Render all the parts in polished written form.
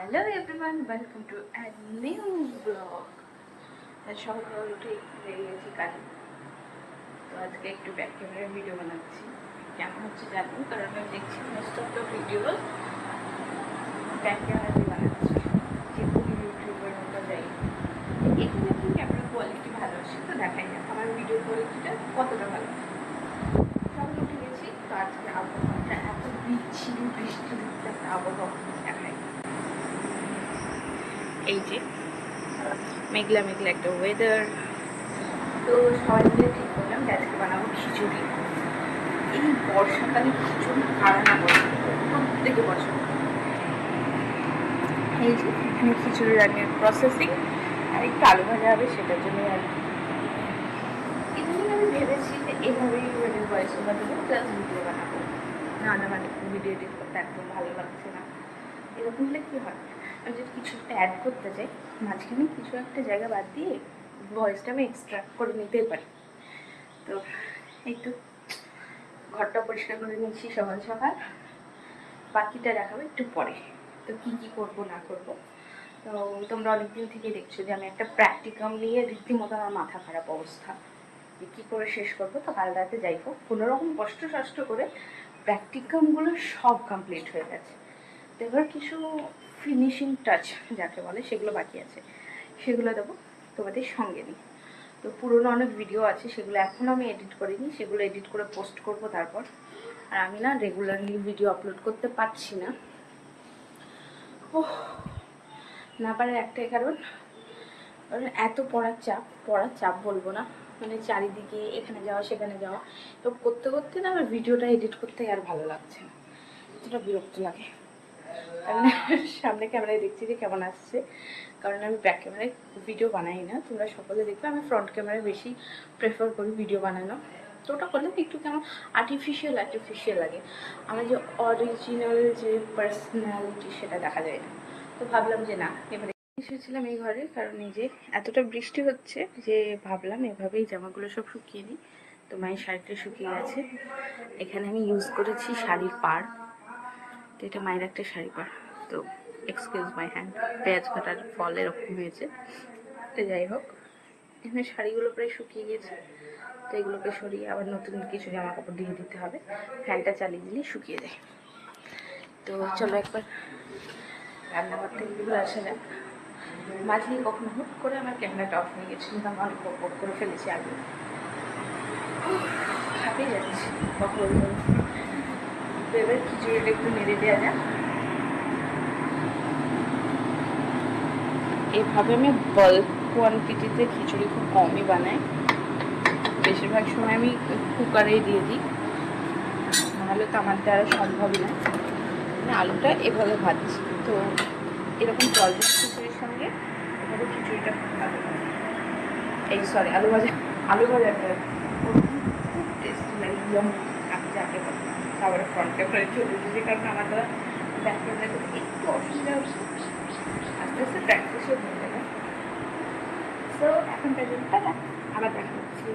Hello everyone, welcome to a new vlog. সকাল উঠে ready গেছি কাজে। তো আজকে একটু ব্যাক ক্যামেরার ভিডিও বানাচ্ছি। কেমন হচ্ছে জানি, কারণ আমি দেখছি most of the video back ক্যামেরাতে বানাচ্ছি, যেহেতু ইউটিউবের মতো যাই। এখানে একটু ক্যামেরা কোয়ালিটি ভালো আসে, তো দেখাই না আমার ভিডিও কোয়ালিটিটা কতটা ভালো। সকাল উঠে গেছি, তো আজকে আবহাওয়াটা এত বিচ্ছিরি বৃষ্টির একটা আবহাওয়া দেখাই। এই যে মেঘলা মেঘলা একটা ওয়েদার। তো সবাই মিলে ঠিক করলাম যে আজকে বানাবো খিচুড়ি। এই বর্ষাকালে খিচুড়ি কারা না পছন্দ করে, প্রত্যেকে পছন্দ করে। এই যে এখানে খিচুড়ির আগে প্রসেসিং আর একটু আলু ভাজা হবে, সেটার জন্য আর কি এখানে আমি ভেবেছি যে এভাবেই ওয়েডের ভয়েস ওভার দেবো, প্লাস ভিডিও বানাবো। না না, মানে ভিডিও এডিট করতে একদম ভালো লাগছে না। এরকম হলে কী হয়, আমি যদি কিছু একটা অ্যাড করতে চাই, মাঝখানে কিছু একটা জায়গা বাদ দিয়ে ভয়েসটা আমি এক্সট্রাক্ট করে নিতেই পারি। তো একটু ঘরটা পরিষ্কার করে নিচ্ছি সকাল সকাল, বাকিটা দেখাবো একটু পরে। তো কী কী করবো না করবো, তো তোমরা অনেকদিন থেকে দেখছো যে আমি একটা প্র্যাকটিকাম নিয়ে রীতিমতো আমার মাথা খারাপ অবস্থা, যে কী করে শেষ করবো। তো কাল রাতে যাই হোক কোনোরকম কষ্ট করে প্র্যাকটিকামগুলো সব কমপ্লিট হয়ে গেছে। তো এবার কিছু ফিনিশিং টাচ যাকে বলে সেগুলো বাকি আছে, সেগুলো দেবো তোমাদের সঙ্গে নিই। তো পুরোনো অনেক ভিডিও আছে, সেগুলো এখনও আমি এডিট করিনি, সেগুলো এডিট করে পোস্ট করব তারপর। আর আমি না রেগুলারলি ভিডিও আপলোড করতে পারছি না। ও না পারার একটাই কারণ এত পড়ার চাপ বলবো না, মানে চারিদিকে এখানে যাওয়া সেখানে যাওয়া, তো করতে করতে না আমার ভিডিওটা এডিট করতে আর ভালো লাগছে না, এতটা বিরক্ত লাগে। কারণ সামনে ক্যামেরায় দেখছি যে কেমন আসছে, কারণ আমি ব্যাক ক্যামেরায় ভিডিও বানাই না, তোমরা সকলে দেখবে আমি ফ্রন্ট ক্যামেরায় বেশি প্রেফার করি ভিডিও বানানো। তো ওটা করলে একটু কেমন আর্টিফিশিয়াল লাগে, আমার যে অরিজিনাল যে পার্সোনালিটি সেটা দেখা যায় না। তো ভাবলাম যে না, এবারে এসেছিলাম এই ঘরে, কারণ এই যে এতটা বৃষ্টি হচ্ছে যে ভাবলাম এভাবেই জামাগুলো সব শুকিয়ে নিই। তো মায়ের শাড়িটা শুকিয়ে গেছে, এখানে আমি ইউজ করেছি শাড়ির পাড়। তো এটা মায়ের একটা শাড়ি পাড়, তো এক্সকিউজ মাই হ্যান্ড, পেঁয়াজ কাটার ফল এরকম হয়েছে। তো যাই হোক, এখানে শাড়িগুলো প্রায় শুকিয়ে গেছে, তো এগুলোকে সরিয়ে আবার নতুন কিছু জামা কাপড় দিয়ে দিতে হবে, ফ্যানটা চালিয়ে দিলেই শুকিয়ে যায়। তো চলো একবার রান্নাঘর থেকে ঘুরে আসা যাক। মাঝে কখনো হুট করে আমার ক্যামেরাটা অফ হয়ে গেছে, কিন্তু আমি অনেক বক করে ফেলেছি আগে, হাঁপিয়ে যাচ্ছি কখন। তো এবার খিচুড়িটা একটু নেড়ে দেওয়া যাক। এভাবে আমি বাল্ক কোয়ান্টিটিতে খিচুড়ি খুব কমই বানাই, বেশিরভাগ সময় আমি কুকারেই দিয়ে দিই, নাহলে তো আমার দ্বারা সম্ভব না। আলুটা এভাবে ভাজছি, তো এরকম জল খিচুড়ির সঙ্গে এভাবে খিচুড়িটা ভালো লাগে। এই সরি আলু ভাজাটা খুব টেস্টি লাগে, আমি যাকে বলি। তারপরে ফ্রন্ট ক্যামেরায় চলে এসেছি, কারণ আমার দ্বারা ব্যাক ক্যামেরা করতে একটু অসুবিধা হচ্ছে, আস্তে আস্তে প্র্যাকটিসও হয়ে যাবে। সো এখন পর্যন্ত আবার দেখা হচ্ছে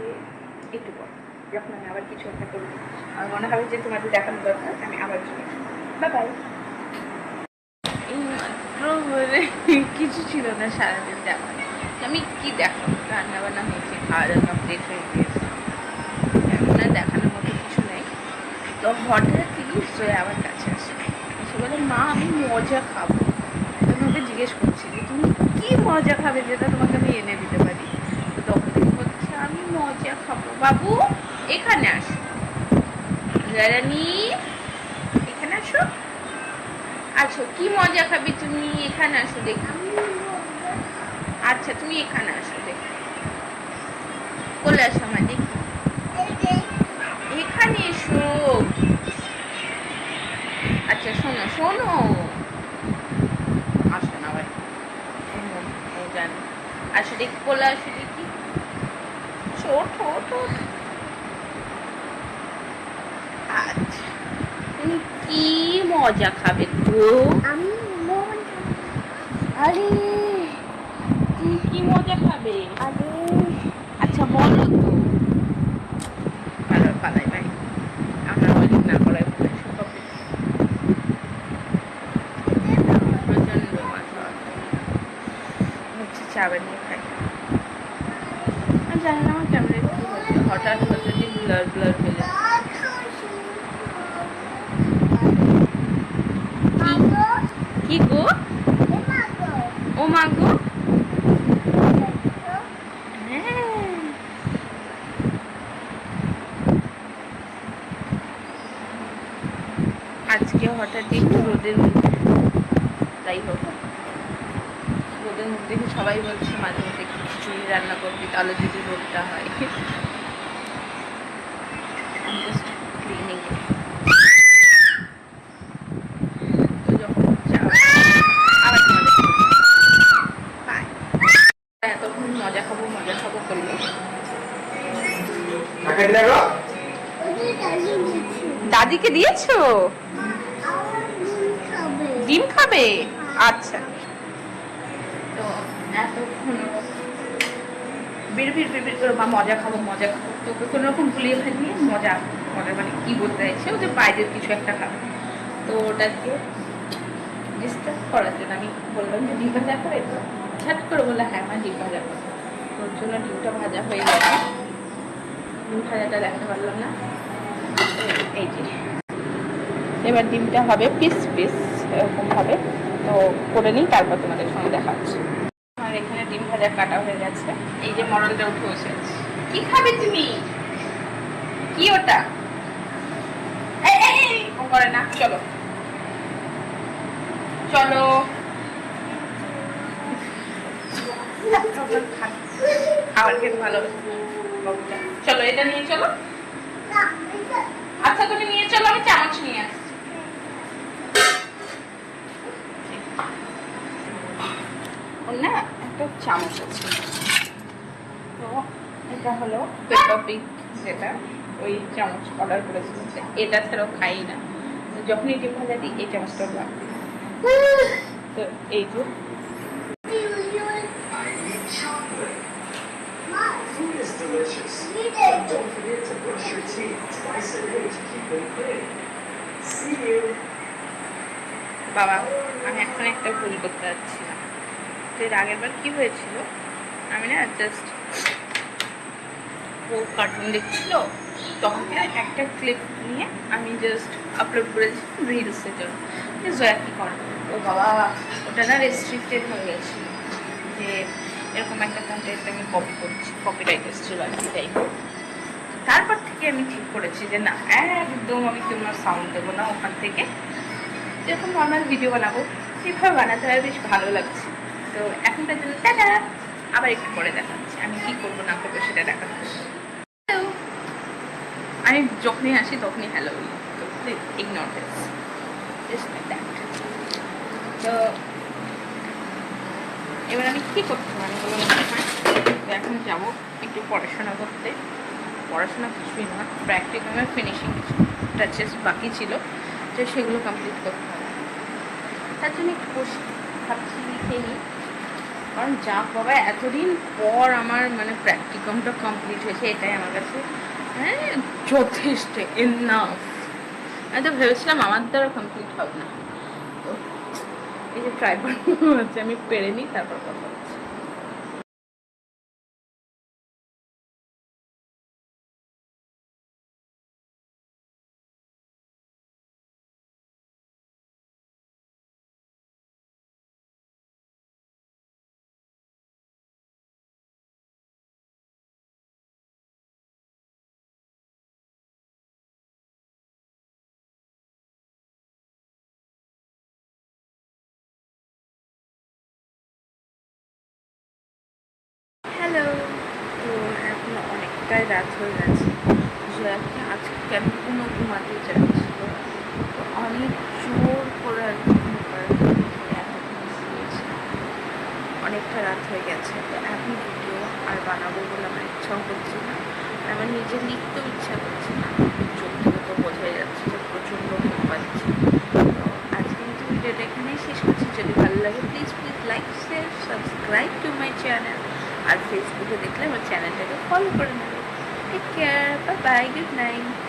একটু পর, যখন আমি আবার কিছু একটা করবো আমার মনে হবে যে তোমাদের দেখানো দরকার, আমি আবার চলে আসবো। বাই। কিছু ছিল না সারাদিন দেখার, আমি কি দেখাবো, রান্না বান্না হয়েছে, খাওয়া দাওয়া কমপ্লিট হয়ে গিয়েছে, এখন আর দেখানোর মতো কিছু নেই। তো হঠাৎই জয়া আমার কাছে আসে, এসে বলে মা আমি মজা খাবো। আমি ওকে জিজ্ঞেস করছি যে তুমি কি মজা খাবে যেটা তোমাকে আমি এনে দিতে পারি। তো তখন বলছে আমি মজা খাবো। বাবু এখানে আসো, রানী এখানে আসো। আচ্ছা কি মজা খাবি তুমি, এখানে আসো দেখি। আচ্ছা তুমি এখানে আসো দেখি, কোলে আসো আমার দেখি, এখানে এসো। আচ্ছা শোনো শোনো, আসো না ভাই, জানো আসো দেখি, কোলে আসো দেখি, ছোট। আচ্ছা তুমি কি মজা খাবে তো? আমি আরে তুমি কি মজা খাবে? আচ্ছা বলো তো। পালাই ভাই, আমরা ওই না করাই প্রচন্ড মাছ চা বানিয়ে খাই। আমি জানি না আমার ক্যামেরায় কি হচ্ছে, হঠাৎ ব্লার ব্লার হয়ে যায়। কি গো? ও মা গো, আজকে হঠাৎ একটু রোদের মধ্যে, তাই হোক রোদের মধ্যে সবাই বলছে মাঝে মধ্যে খিচুড়ি রান্না করবি তাহলে যদি রোদটা হয়। এতক্ষণ মজা খাবো করলো। দাদিকে দিয়েছো? ডিম খাবে? আচ্ছা। তো এতক্ষণ বের করে মা মজা খাবো তোকে কোনো রকম ভুলিয়ে ফেলিয়ে মজা মানে কি বলতে চাইছে ও যে বাইরের কিছু একটা খাবে, তো ওটাকে ডিস্টার্ব করার জন্য আমি বললাম যে ডিম ভাজা করে, তো ঝাট করে বললে হ্যাঁ মা ডিম ভাজা করে। তোর জন্য ডিমটা ভাজা হয়ে গেছে, ডিম ভাজাটা দেখতে পারলাম না। এই যে এবার ডিমটা হবে পিস পিস এরকম হবে, তো করে নিই তারপর তোমাদের সঙ্গে দেখাচ্ছি। আমার এখানে ডিম ভাজা কাটা হয়ে গেছে, এই যে মরলটা উঠে বসে আছে। কি খাবে তুমি? কি ওটা? ও করে না, চলো চলো খাবার খেতে ভালো, চলো এটা নিয়ে চলো। আচ্ছা তুমি নিয়ে চলো, আমি চামচ নিয়ে আসছি। না একটা চামচ আছে, তো এটা হলো পেপার পিগ, যেটা ওই চামচ অর্ডার করেছিল, এটা ছাড়াও খাই না, যখনই ডিম ভাজা দিই এই চামচটা লাগবে। তো এই যে Food is delicious, but don't forget to brush your teeth twice a day to keep them clean. See you. বাবা আমি এখন একটা ভুল করতে যাচ্ছিলাম, তো এর আগের বার কি হয়েছিল, আমি না জাস্ট ও কার্টুন দেখছিল তখন একটা ক্লিপ নিয়ে আমি জাস্ট আপলোড করেছি রিলসের জন্য, জয়া কি করে ও বাবা ওটা না রেস্ট্রিক্টেড হয়ে গেছিল, যে এরকম একটা কন্টেন্ট আমি কপি করছি, কপিরাইট এসেছিল আর কি। তাই তারপর থেকে আমি ঠিক করেছি যে না একদম আমি কোনো সাউন্ড দেবো না ওখান থেকে, যখন নর্মাল ভিডিও বানাবো সেভাবে বানাতে হয়, বেশ ভালো লাগছে। তো এখনকার জন্য টাটা, আবার একটু পরে দেখাচ্ছি আমি কি করবো না করবো সেটা দেখাচ্ছি। আমি যখনই আসি তখনই হ্যালো বলি, তো ignore this, just like that. তো এবার আমি কী করতে পারি বলো মনে হয়, তো এখন যাবো একটু পড়াশোনা করতে, পড়াশোনা কিছুই না, প্র্যাকটিক্যামের ফিনিশিং কিছু টাচেস বাকি ছিল, তো সেগুলো কমপ্লিট করতে হবে। তার জন্য একটু বসে ভাবছি লিখে নিই, কারণ যা বাবা এতদিন পর আমার মানে প্র্যাকটিকামটা কমপ্লিট হয়েছে, এটাই আমার কাছে যথেষ্ট এনাফ। আমি তো ভেবেছিলাম আমার দ্বারা কমপ্লিট হবে না, তো এই যে ট্রাই করতে হচ্ছে, আমি পেরে নিই তারপর কথা হচ্ছে। হ্যালো, তো এখন অনেকটাই রাত হয়ে গেছে, জয়াকে আজকে কেন কোনো ঘুমাতে চাচ্ছিল, তো অনেক জোর করে আর কি অনেকটা রাত হয়ে গেছে, তো এখন ভিডিও আর বানাবো বলে আমার ইচ্ছাও করছে না, আমার নিজে লিখতেও ইচ্ছা করছে না, চোখ থেকে তো বোঝাই যাচ্ছে যে প্রচণ্ড ঘুম পাচ্ছি। তো আজকে কিন্তু ভিডিওটা এখানেই শেষ করছি, যদি ভালো লাগে please like share subscribe to my channel, আর ফেসবুকে দেখলে আমার চ্যানেলটাকে ফলো করে নেবে। Take care, bye bye, good night.